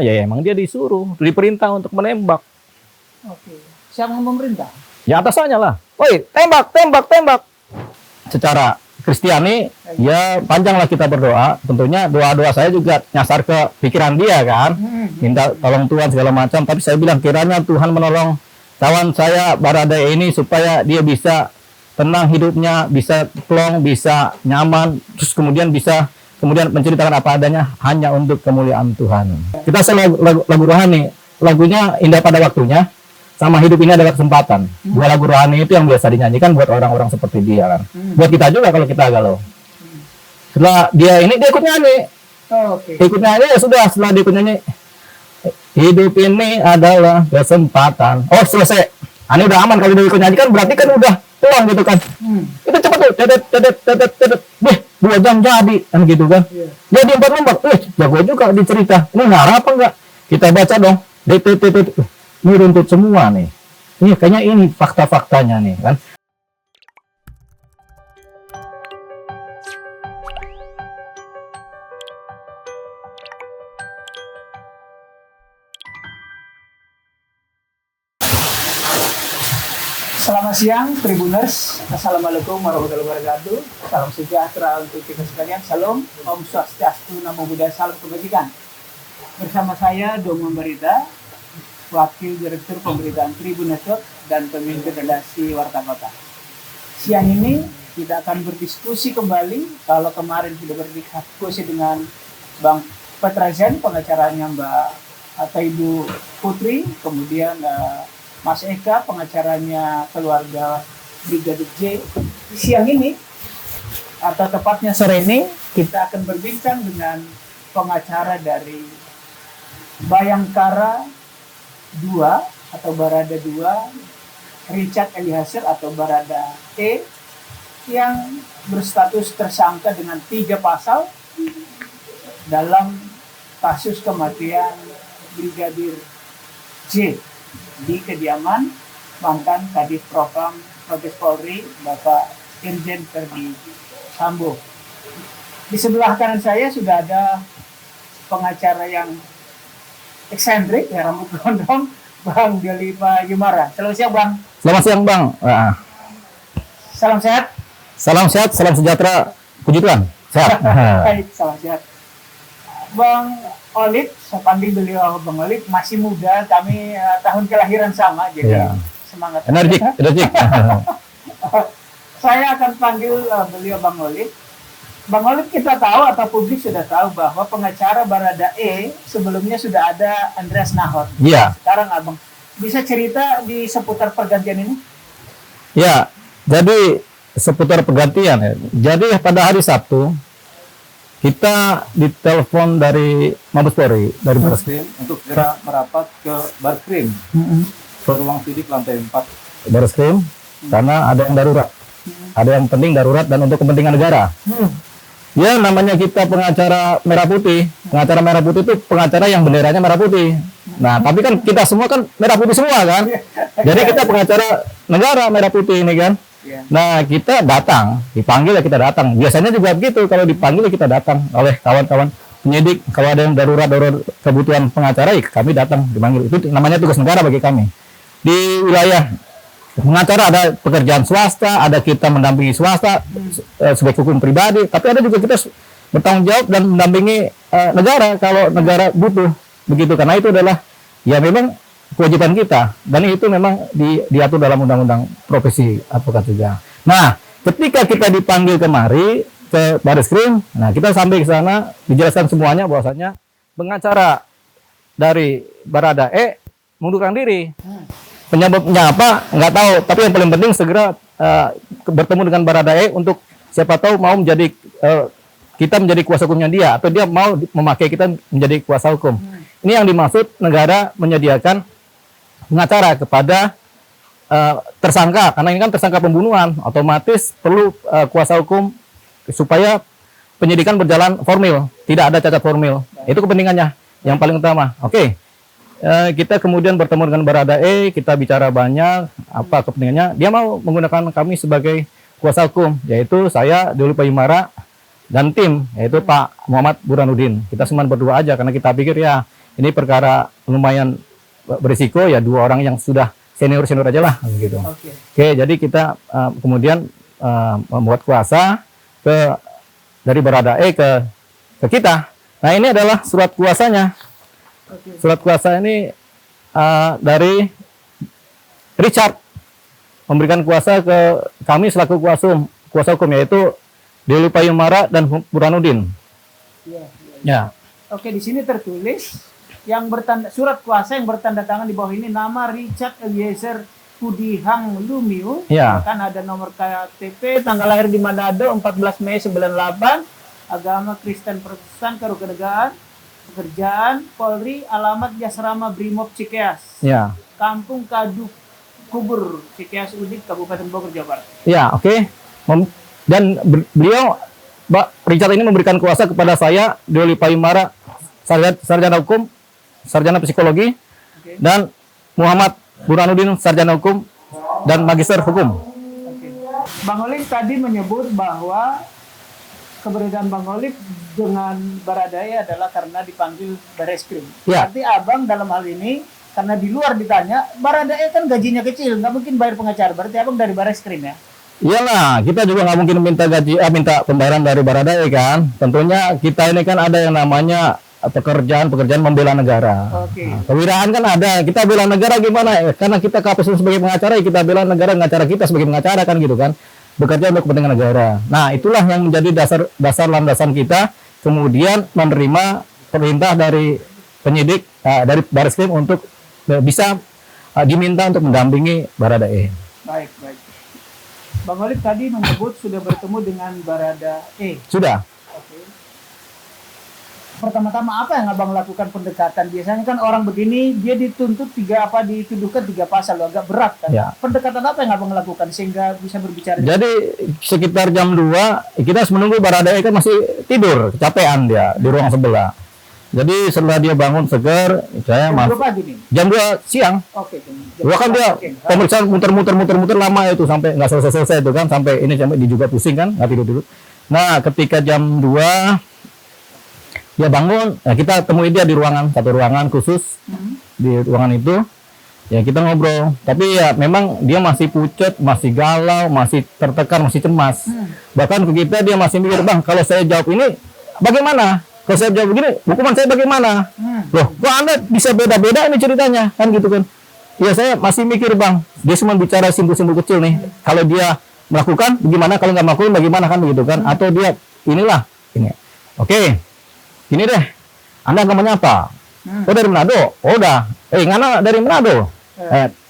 Ya emang dia disuruh, diperintah untuk menembak. Oke. Siapa yang memerintah? Ya atasannya lah. Woi, tembak, tembak, tembak. Secara Kristiani, ya panjanglah kita berdoa. Tentunya doa-doa saya juga nyasar ke pikiran dia kan. Minta tolong Tuhan segala macam. Tapi saya bilang kiranya Tuhan menolong kawan saya Baradae ini supaya dia bisa tenang hidupnya, bisa plong, bisa nyaman, terus kemudian bisa menceritakan apa adanya hanya untuk kemuliaan Tuhan. Kita lagu rohani, lagunya Indah Pada Waktunya, sama Hidup Ini Adalah Kesempatan. Dua lagu rohani itu yang biasa dinyanyikan buat orang-orang seperti dia kan. Buat kita juga kalau kita galau. Setelah dia ikut nyanyi. Ikut nyanyi ya sudah, setelah dia ikut nyanyi, hidup ini adalah kesempatan. Oh selesai. Ini udah aman kalau dia ikut nyanyi kan berarti kan udah pulang gitu kan. Itu cepat tuh, tetet. 2 jam jadi kan gitu kan. Jadi 4 lembar. Jago juga dicerita. Ini ngarah apa enggak? Kita baca dong. Ini runtut semua nih. Ini kayaknya ini fakta-faktanya nih kan. Selamat siang, Tribuners. Assalamualaikum warahmatullahi wabarakatuh. Salam sejahtera untuk kita sekalian. Salam, Om Swastiastu, Namo Buddhaya, salam kebajikan. Bersama saya, Domon Barita, Wakil Direktur Pemberitaan Tribun Network dan Pemimpin Redaksi Warta Kota. Siang ini kita akan berdiskusi kembali. Kalau kemarin sudah berdiskusi dengan Bang Petrazen, pengacaranya Mbak atau Ibu Putri, kemudian Mas Eka, pengacaranya keluarga Brigadir J. Siang ini, atau tepatnya sore ini, kita akan berbincang dengan pengacara dari Bayangkara 2 atau Barada 2, Richard Eliezer atau Barada E, yang berstatus tersangka dengan 3 pasal dalam kasus kematian Brigadir J di kediaman mantan Kadif Propam Mabes Polri Bapak Irjen Verdi Sambo. Di sebelah kanan saya sudah ada pengacara yang eksentrik, ya, rambut gondrong, Bang Delipa Yumara. Selamat siang, Bang. Selamat siang, Bang. Salam sehat. Salam sehat, salam sejahtera. Puji Tuhan. Sehat. Baik, salam sehat. Bang Olip, saya panggil beliau Bang Olip, masih muda, kami tahun kelahiran sama, jadi semangat. Energik. Saya akan panggil beliau Bang Olip. Bang Olip, kita tahu atau publik sudah tahu bahwa pengacara Barada E sebelumnya sudah ada Andreas Nahot. Iya. Sekarang Abang bisa cerita di seputar pergantian ini? Ya, jadi seputar pergantian ya. Jadi pada hari Sabtu kita ditelepon dari Mabes Polri, dari Bareskrim untuk segera merapat ke Barskrim, ruang sidik lantai 4. Bareskrim, karena ada yang darurat, ada yang penting darurat dan untuk kepentingan negara. Ya namanya kita pengacara merah putih, pengacara merah putih itu pengacara yang benderanya merah putih. Nah tapi kan kita semua kan merah putih semua kan, jadi kita pengacara negara merah putih ini kan. Nah kita datang, dipanggil ya kita datang. Biasanya juga begitu, kalau dipanggil ya kita datang oleh kawan-kawan penyidik. Kalau ada yang darurat kebutuhan pengacara, ya kami datang dipanggil. Itu namanya tugas negara bagi kami. Di wilayah pengacara ada pekerjaan swasta, ada kita mendampingi swasta sebagai hukum pribadi. Tapi ada juga kita bertanggung jawab dan mendampingi negara kalau negara butuh begitu. Karena itu adalah ya memang kewajiban kita, dan itu memang diatur dalam undang-undang profesi advokat juga. Nah, ketika kita dipanggil kemari ke Bareskrim, nah kita sampai ke sana dijelaskan semuanya bahwasanya pengacara dari Barada E mengundurkan diri. Penyebabnya apa? Nggak tahu. Tapi yang paling penting segera bertemu dengan Barada E untuk siapa tahu mau menjadi kita menjadi kuasa hukumnya dia, atau dia mau memakai kita menjadi kuasa hukum. Ini yang dimaksud negara menyediakan pengacara kepada tersangka, karena ini kan tersangka pembunuhan, otomatis perlu kuasa hukum supaya penyidikan berjalan formil, tidak ada cacat formil. Itu kepentingannya yang paling utama. Oke. Kita kemudian bertemu dengan Barada E, kita bicara banyak apa kepentingannya. Dia mau menggunakan kami sebagai kuasa hukum, yaitu saya Delipa Yumara dan tim, yaitu Pak Muhammad Burhanuddin. Kita semua berdua aja karena kita pikir ya ini perkara lumayan berisiko, ya 2 orang yang sudah senior aja lah gitu. Oke, jadi kita kemudian membuat kuasa dari Baradae ke kita. Nah, ini adalah surat kuasanya. Surat kuasa ini dari Richard memberikan kuasa ke kami selaku kuasa hukum, yaitu Dewi Payumara dan Burhanuddin. Ya. Oke, di sini tertulis yang surat kuasa yang bertanda tangan di bawah ini nama Richard Eliezer Pudihang Lumiu. Ya. Bahkan ada nomor KTP, tanggal lahir di Manado 14 Mei 98, agama Kristen Protestan, kewarganegaraan, pekerjaan Polri, alamat Jasrama Brimob Cikeas. Ya. Kampung Kaduk Kubur Cikeas Udik, Kabupaten Bogor, Jawa Barat. Ya, oke. Dan beliau, Richard ini memberikan kuasa kepada saya, Dewi Payumara, sarjana hukum, sarjana psikologi, dan Muhammad Burhanuddin, sarjana hukum dan magister hukum. Bang Olive tadi menyebut bahwa keberadaan Bang Olive dengan Baradae adalah karena dipanggil Bareskrim. Ya. Berarti abang dalam hal ini karena di luar ditanya, Baradae kan gajinya kecil, nggak mungkin bayar pengacara. Berarti abang dari Bareskrim ya? Iyalah, kita juga nggak mungkin minta pembayaran dari Baradae kan. Tentunya kita ini kan ada yang namanya pekerjaan membela negara. Nah, kewiraan kan ada. Kita bela negara gimana? Karena kita kapasitas sebagai pengacara, kita bela negara dengan cara kita sebagai pengacara kan gitu kan. Bekerja untuk kepentingan negara. Nah, itulah yang menjadi dasar landasan kita kemudian menerima perintah dari penyidik dari Bareskrim untuk bisa diminta untuk mendampingi Baradae. Baik. Bang Olive tadi menyebut sudah bertemu dengan Baradae. Sudah. Oke. Pertama-tama apa yang abang lakukan pendekatan? Biasanya kan orang begini dia dituntut dituduhkan 3 pasal, agak berat kan. Ya. Pendekatan apa yang abang lakukan sehingga bisa berbicara? Jadi sekitar jam 2 kita menunggu Baradae kan masih tidur, kecapean dia di ruang sebelah. Jadi setelah dia bangun segar, saya Jam 2 pagi nih? Jam 2 siang. Oke. Kan dia pemeriksaan muter-muter lama itu sampai nggak selesai itu kan, sampai ini sampai dia juga pusing kan, nggak tidur. Nah, ketika jam 2 dia bangun, ya kita temui dia di satu ruangan khusus. Di ruangan itu ya kita ngobrol. Tapi ya memang dia masih pucat, masih galau, masih tertekan, masih cemas. Bahkan ke kita dia masih mikir, "Bang, kalau saya jawab ini bagaimana? Kalau saya jawab begini, hukuman saya bagaimana?" Loh, kok Anda bisa beda-beda ini ceritanya? Kan gitu kan. Ya saya masih mikir, Bang. Dia cuma bicara simpul-simpul kecil nih. Kalau dia melakukan bagaimana, kalau nggak melakukan bagaimana kan begitu kan? Atau dia inilah ini. Oke. Ini deh. Anda agamanya apa? Oh, dari Manado. Oh, udah. Ngana dari Manado.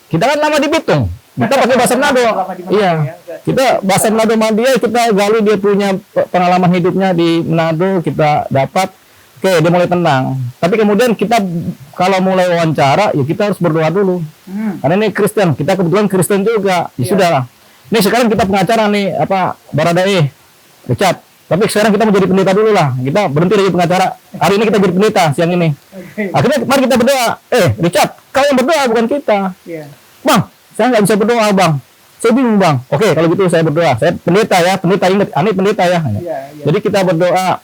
Kita kan lama di Bitung. Kita pakai bahasa Manado. Iya. Kita bahasa Manado sama dia, kita gali dia punya pengalaman hidupnya di Manado, kita dapat. Oke, dia mulai tenang. Tapi kemudian kita kalau mulai wawancara, ya kita harus berdoa dulu. Karena ini Kristen, kita kebetulan Kristen juga. Ya sudah lah. Ini sekarang kita pengacara nih, Baradae, Richard. Tapi sekarang kita mau jadi pendeta dulu lah. Kita berhenti dari pengacara. Hari ini kita jadi pendeta siang ini. Akhirnya mari kita berdoa. Richard, kau yang berdoa bukan kita. Bang, saya nggak bisa berdoa, Bang. Saya bingung, Bang. Oke, kalau gitu saya berdoa. Saya pendeta ya, pendeta ingat, Ani pendeta ya. Jadi kita berdoa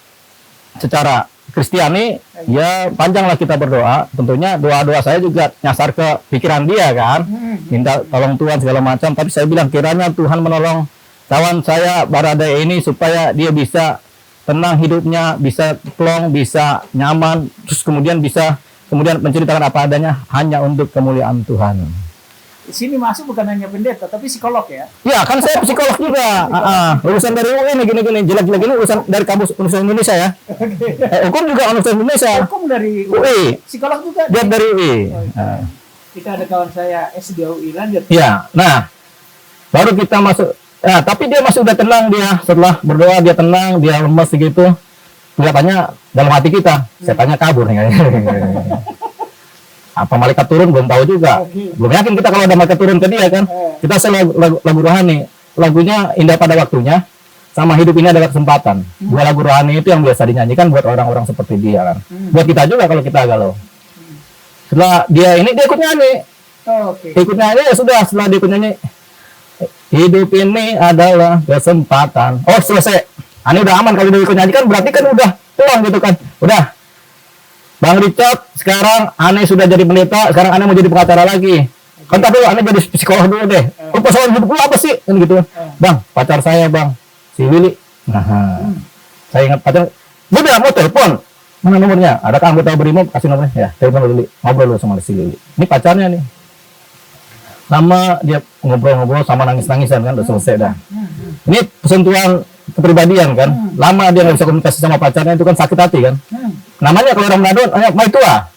secara Kristiani, ya panjanglah kita berdoa. Tentunya doa-doa saya juga nyasar ke pikiran dia kan. Minta tolong Tuhan segala macam. Tapi saya bilang kiranya Tuhan menolong kawan saya Baradae ini supaya dia bisa tenang hidupnya, bisa plong, bisa nyaman, terus kemudian menceritakan apa adanya hanya untuk kemuliaan Tuhan. Di sini masuk bukan hanya pendeta, tapi psikolog ya? Ya, kan saya psikolog juga. Lulusan dari UI nih, gini-gini. Jelek-jelek ini lulusan dari kampus Universitas Indonesia ya. Hukum juga Universitas Indonesia. Hukum dari UI. Psikolog juga? Dia dari UI. Kita ada kawan saya S2 UI, lanjut. Ya, nah. Baru kita masuk. Nah, tapi dia masih udah tenang dia. Setelah berdoa dia tenang, dia lemes gitu. Kelihatannya dalam hati kita. Setannya kabur nih. Apa malaikat turun belum tahu juga. Belum yakin kita kalau ada malaikat turun ke dia kan. Kita lagu rohani. Lagunya Indah Pada Waktunya sama Hidup Ini Adalah Kesempatan. 2 lagu rohani itu yang biasa dinyanyikan buat orang-orang seperti dia kan. Buat kita juga kalau kita galau. Setelah dia ikut nyanyi. Ikut nyanyi ya sudah, setelah dia ikut nyanyi. Hidup ini adalah kesempatan. Oh, selesai. Ini udah aman kalau dia ikut nyanyi kan berarti kan udah pulang gitu kan. Udah. Bang Richard, sekarang aneh sudah jadi pendeta, sekarang aneh mau jadi pengacara lagi. Kan tapi aneh jadi psikolog dulu deh. Oh, persoalan hidup lu apa sih? Kan gitu. Bang, pacar saya bang, si Willy. Nah, saya ingat pacar. Dia bilang mau telepon. Mana nomornya? Adakah anggota BRIMOB? Kasih nomornya. Ya, telepon dulu. Ngobrol dulu sama si Willy. Ini pacarnya nih. Lama dia ngobrol-ngobrol sama nangis-nangisan kan, udah selesai dah. Ini persentuhan kepribadian kan. Lama dia nggak bisa komunikasi sama pacarnya, itu kan sakit hati kan. Namanya kalau orang Manado, Maitua.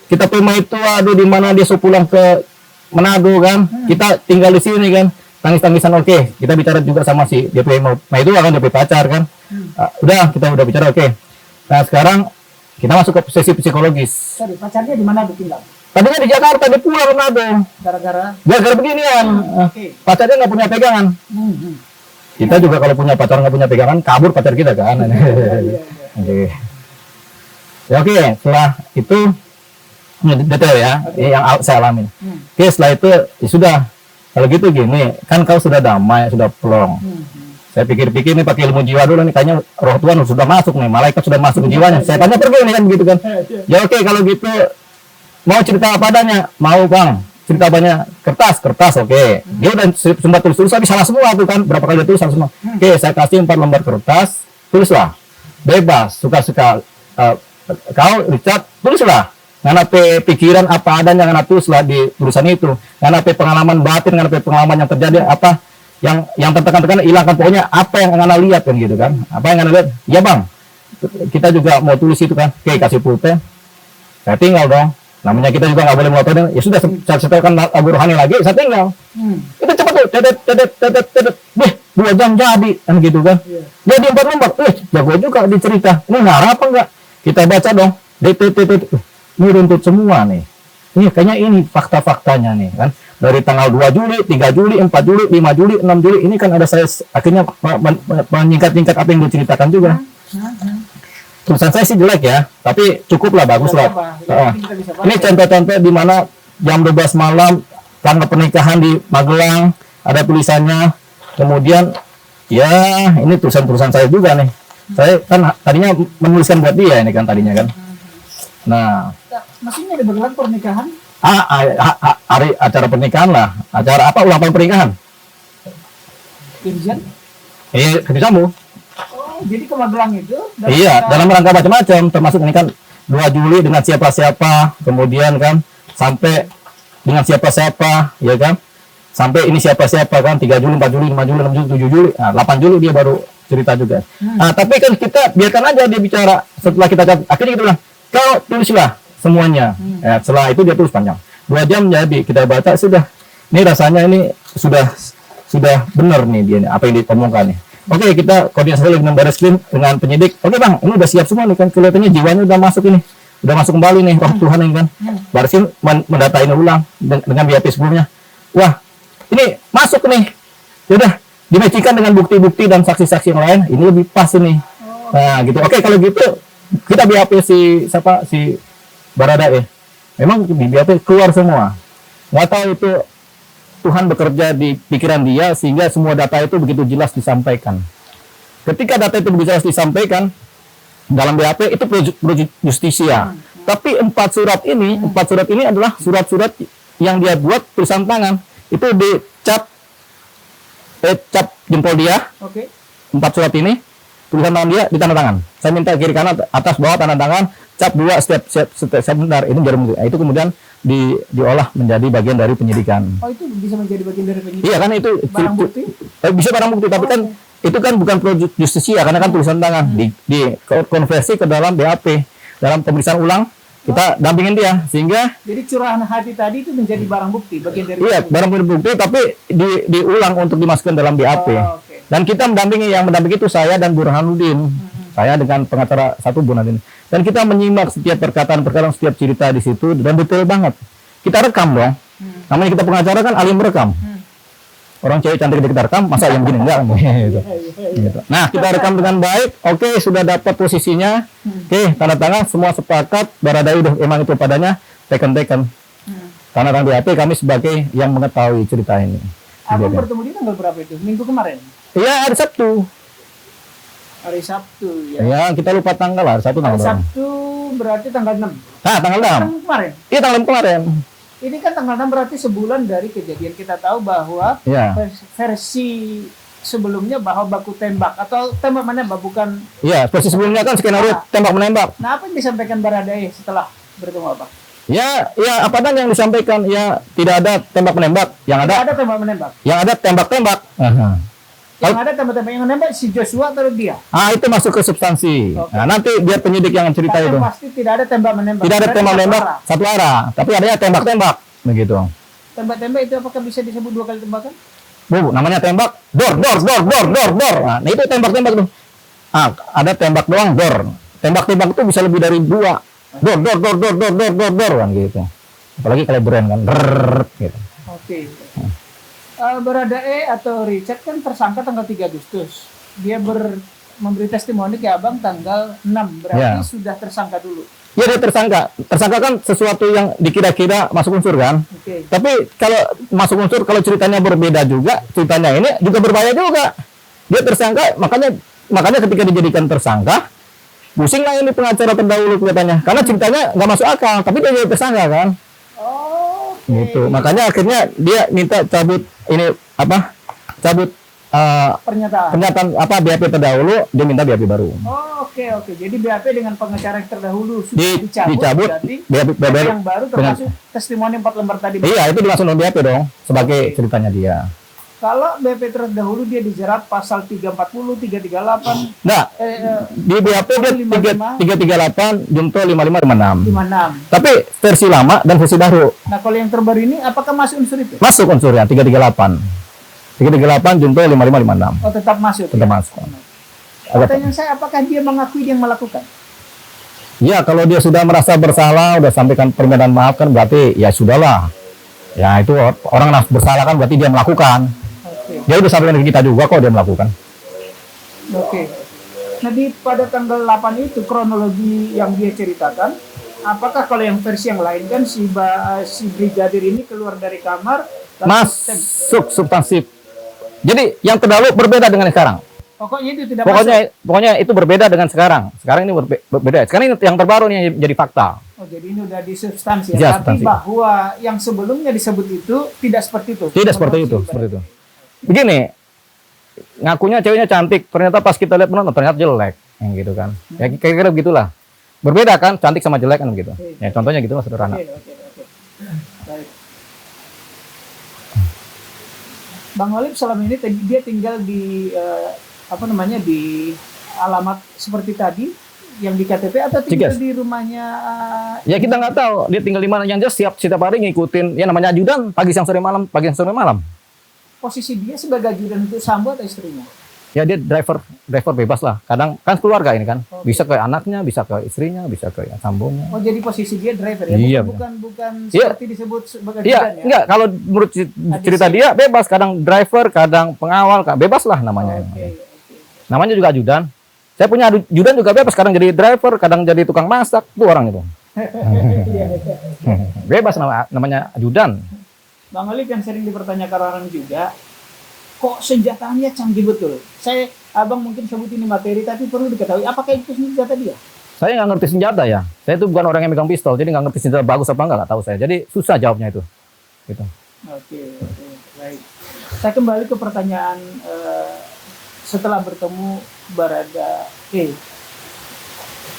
Kita pergi Maitua, di mana dia pulang ke Manado kan. Kita tinggal di sini kan. Tangis-tangisan oke. Kita bicara juga sama si dia punya Maitua kan, dia punya pacar kan. Kita udah bicara oke. Nah sekarang kita masuk ke sesi psikologis. Sorry, pacarnya di mana tinggal? Tadinya di Jakarta, dia pulang ke Manado. Gara-gara beginian. Pacarnya nggak punya pegangan. Kita juga kalau punya pacar nggak punya pegangan, kabur pacar kita kan. Oke. Ya, oke, setelah itu ini detail ya, yang saya alamin. Oke, setelah itu ya sudah. Kalau gitu gini, kan kau sudah damai, sudah plong. Saya pikir-pikir nih pakai ilmu jiwa dulu nih, kayaknya roh Tuhan sudah masuk nih, malaikat sudah masuk ke jiwanya. Saya tanya pergi nih kan gitu kan. Ya oke, kalau gitu mau cerita apa adanya? Mau bang, cerita banyak kertas oke. Dia udah sempat tulis tapi salah semua tuh kan, berapa kali dia tulis salah semua. Oke, saya kasih 4 lembar kertas, tulislah, bebas, suka-suka. Kau Richard, tulislah. Ngana pikiran apa adanya ngana tulislah di tulisan itu. Ngana pengalaman batin, ngana pengalaman yang terjadi apa yang tertekan-tekan hilangkan, pokoknya apa yang ngana lihat kan gitu kan. Apa yang ngana lihat? Ya bang, kita juga mau tulis itu kan. Oke, kasih pulpen. Saya tinggal dong. Namanya kita juga nggak boleh melototin. Ya sudah, saya setelkan lagu rohani lagi, saya tinggal. Itu cepat tuh, tedet. 2 jam jadi, kan gitu kan. Jadi 4 lembar, jago juga dicerita. Ini ngarap apa enggak? Kita baca dong. Ini runtut semua nih. Ini kayaknya ini fakta-faktanya nih kan. Dari tanggal 2 Juli, 3 Juli, 4 Juli, 5 Juli, 6 Juli. Ini kan ada saya akhirnya menyingkat-nyingkat apa yang diceritakan juga. Tulisan saya sih jelek ya, tapi cukup lah, bagus lah. Ini contoh-contoh di mana jam 12 malam tanggal pernikahan di Magelang, ada tulisannya. Kemudian ya ini tulisan-tulisan saya juga nih. Saya kan tadinya menuliskan buat dia ini kan tadinya kan. Nah, maksudnya di Magelang pernikahan? Hari acara pernikahan lah. Acara apa, ulang tahun pernikahan? Irjen? Kerja kamu. Jadi ke Magelang itu? Iya, dalam rangka macam-macam, termasuk ini kan 2 Juli dengan siapa-siapa, kemudian kan sampai dengan siapa-siapa, ya kan? Sampai ini siapa-siapa kan, 3 Juli, 4 Juli, 5 Juli, 6 Juli, 7 Juli, 8 Juli dia baru cerita juga. Nah, tapi kan kita biarkan aja dia bicara. Setelah kita akhirnya kita bilang, kau tulislah semuanya. Setelah itu dia tulis panjang. 2 jam jadi kita baca sudah. Ini rasanya ini sudah benar nih dia apa yang diomongkan nih. Oke, kita koordinasi lagi dengan Barreskrim, dengan penyidik. Oke bang, ini udah siap semua nih kan, kelihatannya jiwanya udah masuk ini, udah masuk kembali nih roh Tuhan ini kan. Barreskrim mendata ini ulang dengan BAP sebelumnya. Wah, ini masuk nih. Yaudah, dimecikan dengan bukti-bukti dan saksi-saksi yang lain, ini lebih pas ini. Nah gitu. Oke, kalau gitu kita BAP si Baradae. Memang di BAP keluar semua. Nggak tahu itu Tuhan bekerja di pikiran dia sehingga semua data itu begitu jelas disampaikan. Ketika data itu begitu jelas disampaikan dalam BAP itu pro justisia. Tapi 4 surat ini adalah surat-surat yang dia buat tulisan tangan. Itu dicap jempol dia. 4 surat ini tulisan tangan dia di tanda tangan. Saya minta kiri kanan atas bawah tanda tangan, cap 2 setiap sebentar. Ini jarum. Itu kemudian diolah menjadi bagian dari penyidikan. Oh, itu bisa menjadi bagian dari penyidikan? Iya kan, itu barang bukti? Bisa barang bukti, tapi kan itu kan bukan pro justisia karena kan tulisan tangan. Di konversi ke dalam BAP, dalam pemeriksaan ulang kita dampingin dia sehingga jadi curahan hati tadi itu menjadi barang bukti, bagian dari barang bukti, tapi diulang untuk dimasukkan dalam BAP. Dan kita mendampingi itu saya dan Burhanuddin. Saya dengan pengacara 1 Burhanuddin. Dan kita menyimak setiap perkataan-perkataan, setiap cerita di situ dan detail banget. Kita rekam dong. Namanya kita pengacara kan ahli merekam. Orang cewek cantik kita rekam, masa yang begini enggak? Gitu. Nah, kita rekam dengan baik. Oke, sudah dapat posisinya. Oke, tanda tangan, semua sepakat. Baradae emang itu padanya, teken-teken. Tanda tangan BAP, kami sebagai yang mengetahui cerita ini. Abang bertemu di tanggal berapa itu? Minggu kemarin? Iya, hari Sabtu. Hari Sabtu ya. Ya, kita lupa tanggal lah, satu Hari tanggal berapa. Sabtu berarti tanggal 6. Nah, tanggal 6. Kemarin. Iya, tanggal 6 kemarin. Ini kan tanggal 6 berarti sebulan dari kejadian. Kita tahu bahwa Iya. versi sebelumnya bahwa baku tembak atau tembak menembak bukan. Iya, versi sebelumnya kan skenario tembak menembak. Nah, apa yang disampaikan Baradae setelah bertemu apa? Ya, apa dan yang disampaikan? Ya, tidak ada tembak menembak. Yang Tidak ada ada tembak menembak. yang ada tembak-tembak. Yang ada tembak-tembak yang menembak si Joshua atau dia? Ah, itu masuk ke substansi. Oke. Nah, nanti biar penyidik yang cerita Tapi itu. yang pasti tidak ada tembak menembak. Tidak ada Berarti tembak satu menembak arah. satu arah, tapi adanya tembak-tembak begitu. Tembak-tembak itu apakah bisa disebut 2 kali tembakan? Bu, namanya tembak dor. Nah, itu tembak-tembak tuh. Ah, ada tembak doang dor. Tembak-tembak itu bisa lebih dari 2. Dor kan gitu. Apalagi kalau brand kan. Gitu. Oke. Baradae atau Richard kan tersangka tanggal 3 Agustus. Dia memberi testimoni ke Abang tanggal 6. Berarti Ya. sudah tersangka dulu. Ya, dia tersangka. Tersangka kan sesuatu yang dikira-kira masuk unsur kan. Oke. Tapi kalau masuk unsur, kalau ceritanya berbeda juga, ceritanya ini juga berbahaya juga. Dia tersangka, makanya ketika dijadikan tersangka, pusing lah ini pengacara terdahulu kelihatannya. Karena ceritanya nggak masuk akal, tapi dia jadi tersangka kan. Oh, oke. Gitu. Makanya akhirnya dia minta cabut cabut Pernyataan. pernyataan BAP terdahulu, dia minta BAP baru. Oh, oke. Jadi BAP dengan pengacara yang terdahulu sudah Dicabut, berarti BAP yang baru termasuk testimoni 4 lembar tadi. Iya, itu dimasuk dalam BAP dong, sebagai ceritanya dia. Kalau BAP terdahulu dia dijerat pasal 340, 338, Nah, di BAP dia 338, junto 5556. 56. Tapi versi lama dan versi baru Nah, kalau yang terbaru ini apakah masuk unsur itu? masuk unsurnya 338. 338 junto 5556. Oh, tetap masuk. Tetap ya? masuk. Pertanyaan saya, apakah dia mengakui dia yang melakukan? Ya, kalau dia sudah merasa bersalah, udah sampaikan permintaan maaf kan berarti ya sudahlah. Ya, itu orang bersalah kan berarti dia melakukan. Oke. Dia udah sampaikan ke kita juga kok dia melakukan. Oke. Nah, pada tanggal 8 itu kronologi yang dia ceritakan, apakah kalau yang versi yang lain kan si brigadir ini keluar dari kamar lalu Masuk substansif. Jadi yang terdahulu berbeda dengan yang sekarang. pokoknya itu tidak Pokoknya itu berbeda dengan sekarang. Sekarang ini berbeda. Sekarang ini yang terbaru nih yang jadi fakta. masuk. Oh, jadi ini udah di substansi Ya, ya. Tapi substansi. bahwa yang sebelumnya disebut itu tidak seperti itu. Tidak seperti itu, Begini, ngakunya ceweknya cantik, ternyata pas kita lihat menonton ternyata jelek, yang gitu kan. Ya kira-kira begitulah. Berbeda kan, cantik sama jelek kan begitu. Ya contohnya gitu lah sederhana. Oke. Baik. Bang Olip selama ini dia tinggal di di alamat seperti tadi yang di KTP atau tinggal Cikes. di rumahnya Ya kita nggak tahu dia tinggal di mana, yang jelas setiap hari ngikutin ya namanya ajudan pagi siang sore malam. posisi dia sebagai ajudan untuk Sambo atau istrinya? Ya dia driver bebas lah. Kadang kan keluarga ini kan, bisa ke anaknya, bisa ke istrinya, bisa ke sambonya. Oh, jadi posisi dia driver ya? Iya, bukan Iya. seperti disebut sebagai Iya, ajudan ya? enggak, kalau menurut cerita dia bebas, kadang driver, kadang pengawal, bebas lah namanya. Oke. Namanya juga ajudan. Saya punya ajudan juga bebas, kadang jadi driver, kadang jadi tukang masak, itu orang itu. Bebas namanya ajudan. Bang Olip yang sering dipertanyakan orang juga, kok senjatanya canggih betul? Abang mungkin sebut ini materi, tapi perlu diketahui, apakah itu senjata dia? Saya nggak ngerti senjata ya. Saya itu bukan orang yang megang pistol, jadi nggak ngerti senjata bagus apa nggak tahu saya. Jadi susah jawabnya itu. Gitu. Oke, baik. Saya kembali ke pertanyaan setelah bertemu Baradae.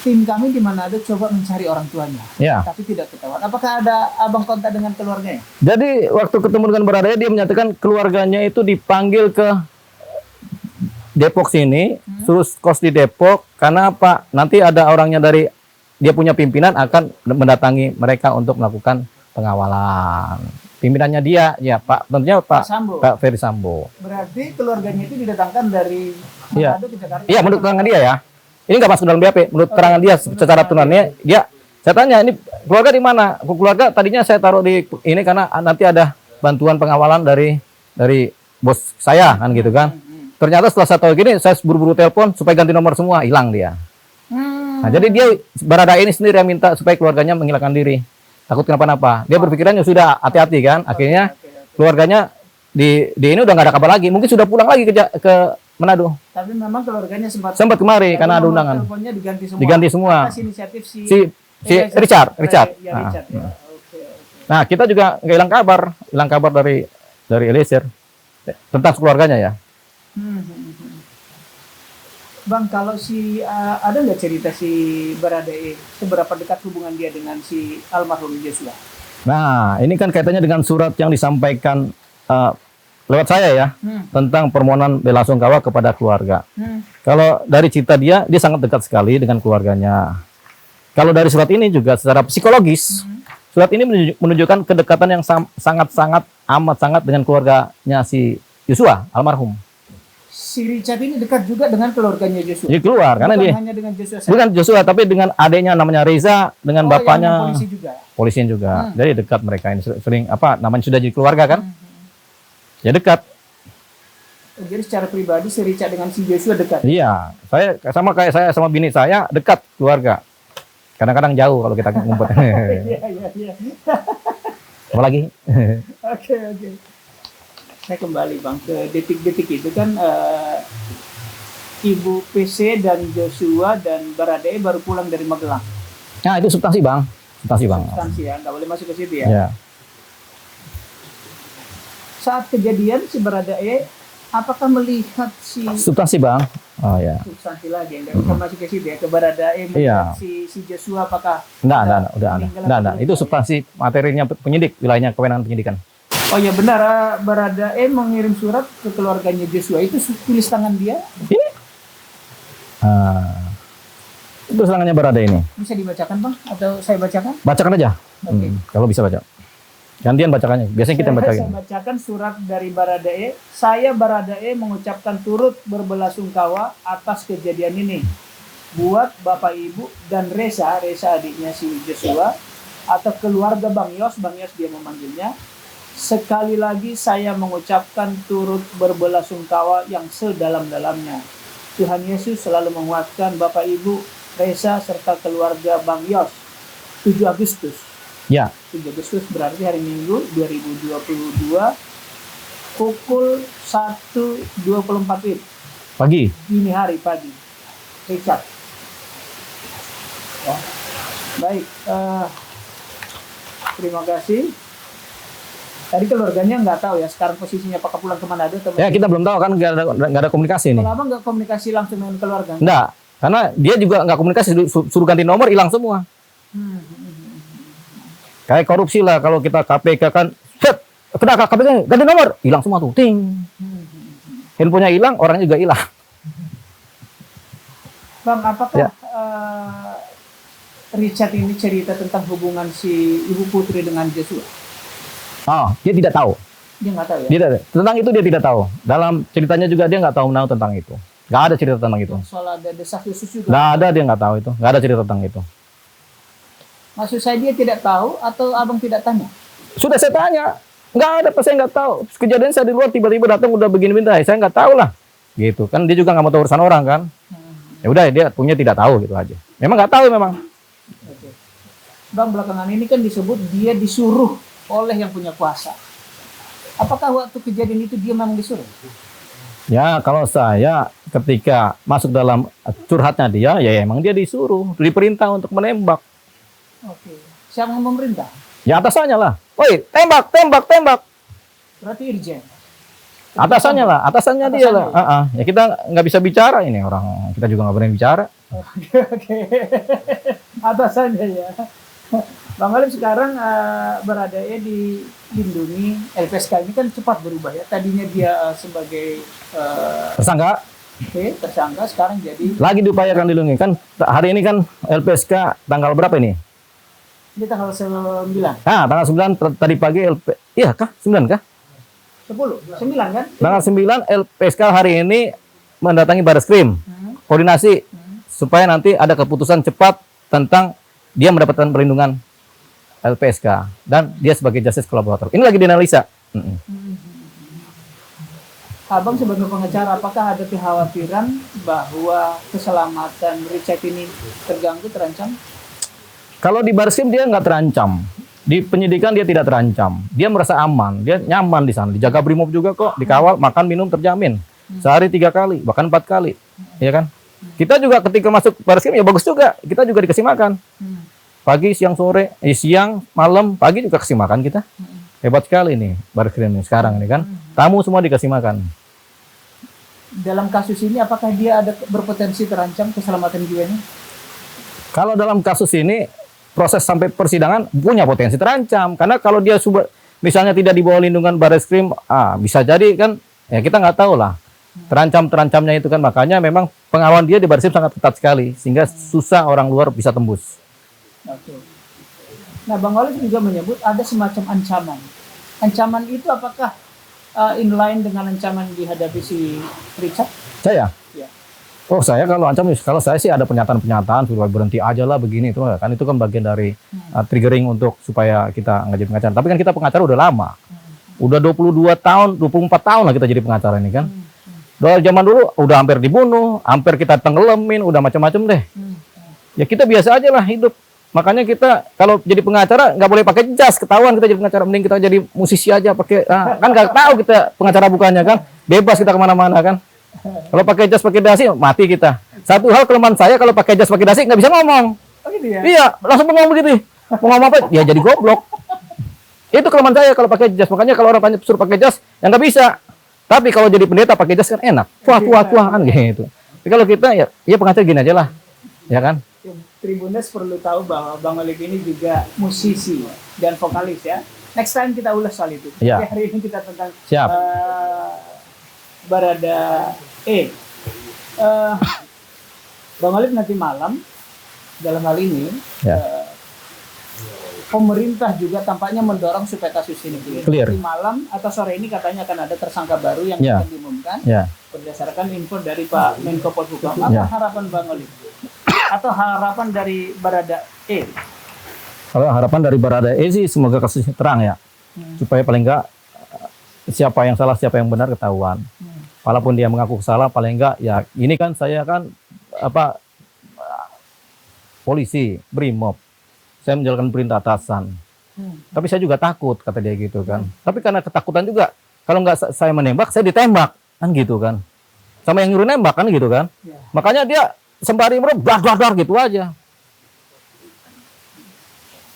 Tim kami di Manado coba mencari orang tuanya, Ya. tapi tidak ketahuan. Apakah ada abang kontak dengan keluarganya? Jadi waktu ketemu dengan Baradae dia menyatakan keluarganya itu dipanggil ke Depok sini, suruh kos di Depok. Karena apa? Nanti ada orangnya dari dia punya pimpinan akan mendatangi mereka untuk melakukan pengawalan. Pimpinannya dia, ya Pak, tentunya Pak Sambo. Pak Ferry Sambo. Berarti keluarganya itu didatangkan dari Iya. Manado ke Jakarta. Iya, menurut keterangan dia ya. Ini nggak masuk dalam BAP. Menurut keterangan dia secara tunannya, dia saya tanya ini keluarga di mana? Keluarga tadinya saya taruh di ini karena nanti ada bantuan pengawalan dari bos saya kan gitu kan. Ternyata setelah saya tahu gini, saya buru-buru telepon supaya ganti nomor semua, hilang dia. Nah, jadi dia Baradae ini sendiri yang minta supaya keluarganya menghilangkan diri. Takut kenapa-napa. Dia berpikirannya sudah hati-hati kan. Akhirnya keluarganya di ini udah nggak ada kabar lagi. Mungkin sudah pulang lagi ke Manado. Tapi memang keluarganya sempat kemari karena ada nomor undangan. teleponnya diganti semua. Diganti semua. Atas inisiatif si Si Richard. Ya, Richard. Ya. Oke. Nah, kita juga nggak hilang kabar dari Eliezer tentang keluarganya ya. Bang, kalau ada nggak cerita si Baradae seberapa dekat hubungan dia dengan si almarhum Joshua? Nah, ini kan kaitannya dengan surat yang disampaikan lewat saya ya, tentang permohonan bela sungkawa kepada keluarga. Kalau dari cerita dia sangat dekat sekali dengan keluarganya. Kalau dari surat ini juga secara psikologis, surat ini menunjukkan kedekatan yang sangat-sangat amat sangat dengan keluarganya si Joshua almarhum. Si Richard ini dekat juga dengan keluarganya Joshua. Dia keluar karena Bukan dia hanya dengan Joshua saja. bukan Joshua tapi dengan adiknya namanya Reza, dengan bapaknya yang polisi juga. polisian juga. Jadi dekat mereka ini sering namanya sudah jadi keluarga kan? Ya dekat. Jadi secara pribadi si Richard dengan si Joshua dekat. Iya, saya sama bini saya dekat keluarga. Kadang-kadang jauh kalau kita ngumpet. Iya. Apalagi? Oke. Saya kembali Bang ke detik-detik itu kan Ibu PC dan Joshua dan Baradae baru pulang dari Magelang. Nah, itu substansi, Bang. Substansi ya, nggak boleh masuk ke situ ya. Ya. Saat kejadian si Baradae apakah melihat si Substansi, Bang. Oh ya. substansi lagi nggak bisa masuk ke situ ya, ke Baradae melihat si Joshua apakah Enggak, udah. Itu substansi materinya penyidik, wilayahnya kewenangan penyidikan. Oh ya benar, Baradae mengirim surat ke keluarganya Joshua, itu tulis tangan dia. Ini. Itu serangannya Baradae ini. Bisa dibacakan Bang? Atau saya bacakan? Bacakan aja. Oke. Kalau bisa baca. Gantian bacakannya. Biasanya kita Saya bacain. bacakan surat dari Baradae. Saya Baradae mengucapkan turut berbelasungkawa atas kejadian ini. Buat Bapak Ibu dan Reza adiknya si Joshua, atau keluarga Bang Yos dia memanggilnya. Sekali lagi saya mengucapkan turut berbelasungkawa yang sedalam-dalamnya. Tuhan Yesus selalu menguatkan Bapak Ibu, Reza serta keluarga Bang Yos. 7 Agustus. Ya. 7 Agustus berarti hari Minggu 2022 pukul 1.24 WIB. Pagi. Dini hari pagi. Richard. Ya. Baik. Terima kasih. Tadi keluarganya nggak tahu ya sekarang posisinya apakah pulang ke Manado atau Ya kita belum tahu kan nggak ada komunikasi nih. Kalau Abang nggak komunikasi langsung dengan keluarga? Enggak, karena dia juga nggak komunikasi, suruh ganti nomor hilang semua. Kayak korupsi lah, kalau kita KPK kan, kena KPK ganti nomor, hilang semua tuh, ting. Handphonenya hilang, orangnya juga hilang. Bang, apakah Ya. Richard ini cerita tentang hubungan si Ibu Putri dengan Joshua? Oh, dia tidak tahu. Dia nggak tahu ya? Tentang itu dia tidak tahu. Dalam ceritanya juga dia nggak tahu tentang itu. Nggak ada cerita tentang itu. Soal ada desas desus juga? Nggak ada, dia nggak tahu itu. Nggak ada cerita tentang itu. Maksud saya dia tidak tahu atau Abang tidak tanya? Sudah saya tanya. Nggak ada, pas saya nggak tahu. Kejadian saya di luar tiba-tiba datang udah begini-begini. Saya nggak tahu lah. Gitu kan, dia juga nggak mau tahu urusan orang kan. Ya udah, dia punya tidak tahu gitu aja. Memang nggak tahu memang. Oke. Bang, belakangan ini kan disebut dia disuruh oleh yang punya kuasa. Apakah waktu kejadian itu dia memang disuruh? Ya, kalau saya ketika masuk dalam curhatnya dia, ya emang dia disuruh, diperintah untuk menembak. Oke. Siapa yang memerintah? Ya atasannya lah. Woi, tembak. Berarti Irjen. Atasannya lah, atasannya dia lah. Ya kita nggak bisa bicara ini orang, kita juga nggak berani bicara. Oke. Atasannya ya. Bang Alim sekarang berada dilindungi. LPSK ini kan cepat berubah ya. Tadinya dia sebagai Tersangka tersangka, sekarang jadi lagi diupayakan dilindungi kan. Hari ini kan LPSK tanggal berapa ini? di tanggal 9. Nah, tanggal 9 tadi pagi iya kah? 9 kah? 9 kan? Tanggal 9 LPSK hari ini mendatangi Barreskrim. Koordinasi supaya nanti ada keputusan cepat tentang dia mendapatkan perlindungan LPSK dan dia sebagai justice collaborator. Ini lagi dianalisa. Abang sebagai pengacara, apakah ada kekhawatiran bahwa keselamatan Richard ini terganggu, terancam? Kalau di Barreskrim dia nggak terancam. Di penyidikan dia tidak terancam. Dia merasa aman, dia nyaman di sana. Dijaga Brimob juga kok, dikawal, makan, minum terjamin. Sehari 3 kali, bahkan 4 kali, ya kan? Kita juga ketika masuk baris krim ya bagus juga. Kita juga dikasih makan. Pagi, siang, sore, siang, malam, pagi juga kasih makan kita. Hebat sekali nih baris krim ini sekarang ini kan. Tamu semua dikasih makan. Dalam kasus ini apakah dia ada berpotensi terancam keselamatan jiwanya? Kalau dalam kasus ini proses sampai persidangan punya potensi terancam karena kalau dia misalnya tidak di bawah lindungan baris krim, bisa jadi kan ya kita nggak tahu lah terancamnya itu kan, makanya memang pengawalan dia di baris krim sangat ketat sekali sehingga susah orang luar bisa tembus. Oke. Nah, Bang Olive juga menyebut ada semacam ancaman. Ancaman itu apakah inline dengan ancaman dihadapi si Richard? Saya? Ya. Oh saya kalau saya sih ada pernyataan supaya berhenti aja lah begini itu kan bagian dari triggering untuk supaya kita nggak jadi pengacara. Tapi kan kita pengacara udah lama, udah 22 tahun, 24 tahun lah kita jadi pengacara ini kan. Dari zaman dulu udah hampir dibunuh, hampir kita tenggelamin, udah macam-macam deh. Ya kita biasa aja lah hidup. Makanya kita kalau jadi pengacara nggak boleh pakai jas, ketahuan kita jadi pengacara, mending kita jadi musisi aja pakai kan nggak tahu kita pengacara bukannya kan, bebas kita kemana-mana kan. Kalau pakai jas pakai dasi mati kita. Satu hal kelemahan saya kalau pakai jas pakai dasi nggak bisa ngomong. Oh gitu ya? Iya, langsung ngomong begitu. Mau ngomong apa? Ya jadi goblok. Itu kelemahan saya kalau pakai jas. Makanya kalau orang suruh pakai jas, ya nggak bisa. Tapi kalau jadi pendeta pakai jas kan enak. Tua kan gitu. Tapi kalau kita ya pengacara gini aja lah, ya kan? Tribuners perlu tahu bahwa Bang Olive ini juga musisi dan vokalis ya. Next time kita ulas soal itu. Ya. Tapi hari ini kita tentang Siap. Barada Bang Olive nanti malam dalam hal ini pemerintah juga tampaknya mendorong supaya kasus ini clear. Nanti malam atau sore ini katanya akan ada tersangka baru yang akan diumumkan berdasarkan info dari Pak Menko Polhukam. Apa harapan Bang Olive? Atau harapan dari Barada E? Kalau harapan dari Barada E sih semoga kasusnya terang ya, supaya paling enggak siapa yang salah siapa yang benar ketahuan. Walaupun dia mengaku salah, paling enggak ya ini kan saya kan polisi BRIMOB, saya menjalankan perintah atasan. Tapi saya juga takut kata dia gitu kan. Tapi karena ketakutan juga, kalau nggak saya menembak saya ditembak kan gitu kan. Sama yang nyuruh nembak kan gitu kan. Makanya dia sembari dar gitu aja.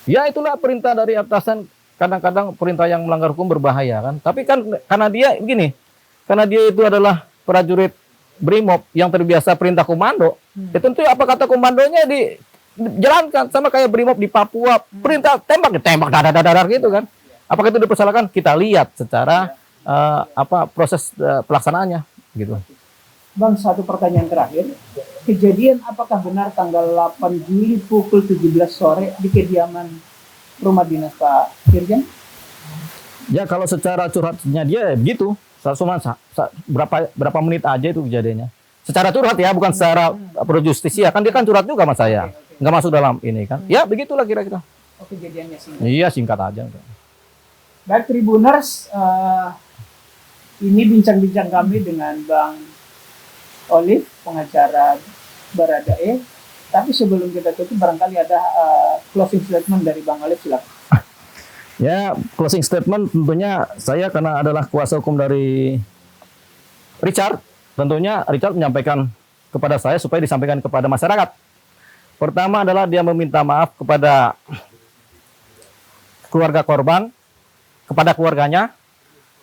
Ya itulah perintah dari atasan, kadang-kadang perintah yang melanggar hukum berbahaya kan. Tapi kan karena dia begini, karena dia itu adalah prajurit BRIMOB yang terbiasa perintah komando, ya tentu apa kata komandonya dijalankan sama kayak BRIMOB di Papua, perintah tembak dadar gitu kan. Apakah itu dipersalahkan? Kita lihat secara proses pelaksanaannya gitu. Bang, satu pertanyaan terakhir. Kejadian apakah benar tanggal 8 Juli pukul 17 sore di kediaman rumah dinas Pak Dirjen? Ya kalau secara curhatnya dia begitu. Cuma berapa menit aja itu kejadiannya. Secara curhat ya, bukan secara pro justisia. Kan dia kan curhat juga sama saya. Nggak masuk dalam ini kan. Ya begitulah kira-kira. Oh, kejadiannya singkat. Iya, singkat aja. Baik Tribuners, ini bincang-bincang kami dengan Bang Olive, pengacara Barada E. Tapi sebelum kita tutup, barangkali ada closing statement dari Bang Olive, silakan. Ya, closing statement tentunya saya karena adalah kuasa hukum dari Richard, tentunya Richard menyampaikan kepada saya supaya disampaikan kepada masyarakat. Pertama adalah dia meminta maaf kepada keluarga korban, kepada keluarganya,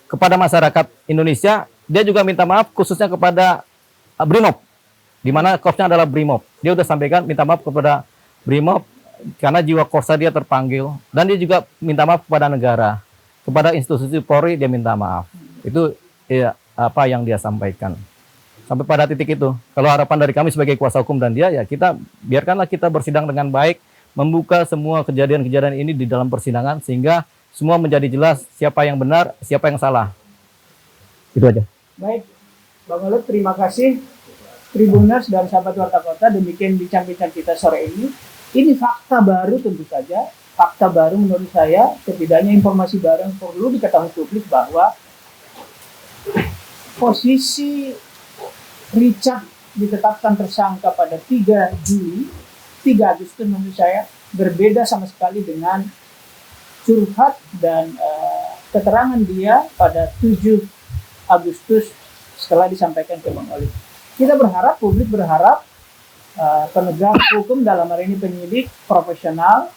kepada masyarakat Indonesia. Dia juga minta maaf khususnya kepada BRIMOB, di mana korpsnya adalah BRIMOB. Dia sudah sampaikan minta maaf kepada BRIMOB karena jiwa korsa dia terpanggil, dan dia juga minta maaf kepada negara, kepada institusi Polri dia minta maaf. Itu ya, apa yang dia sampaikan. Sampai pada titik itu. Kalau harapan dari kami sebagai kuasa hukum dan dia, ya kita biarkanlah kita bersidang dengan baik, membuka semua kejadian-kejadian ini di dalam persidangan sehingga semua menjadi jelas siapa yang benar, siapa yang salah. Itu aja. Baik, Bang Olive, terima kasih. Tribuners dan sahabat Warta Kota, demikian bincang-bincang kita sore ini. Ini fakta baru tentu saja, fakta baru menurut saya, setidaknya informasi baru yang perlu diketahui publik bahwa posisi Richard ditetapkan tersangka pada 3 Agustus menurut saya berbeda sama sekali dengan curhat dan keterangan dia pada 7 Agustus setelah disampaikan ke Bang Oli. Kita berharap, publik berharap penegak hukum dalam hari ini penyidik profesional.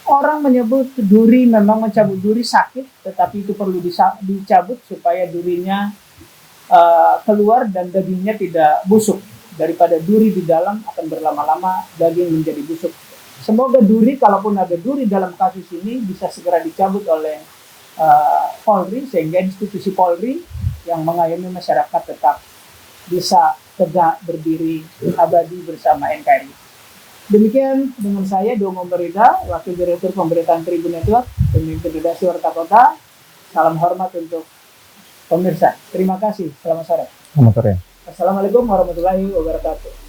Orang menyebut duri, memang mencabut duri sakit, tetapi itu perlu dicabut supaya durinya keluar dan dagingnya tidak busuk. Daripada duri di dalam akan berlama-lama daging menjadi busuk. Semoga duri, kalaupun ada duri dalam kasus ini, bisa segera dicabut oleh Polri, sehingga institusi Polri yang mengayomi masyarakat tetap bisa tegak berdiri abadi bersama NKRI. Demikian dengan saya, Domo Berida, Wakil Direktur Pemberitaan Tribun Network, pemimpin redaksi Warta Kota. Salam hormat untuk pemirsa. Terima kasih. Selamat sore. Selamat sore. Assalamualaikum warahmatullahi wabarakatuh.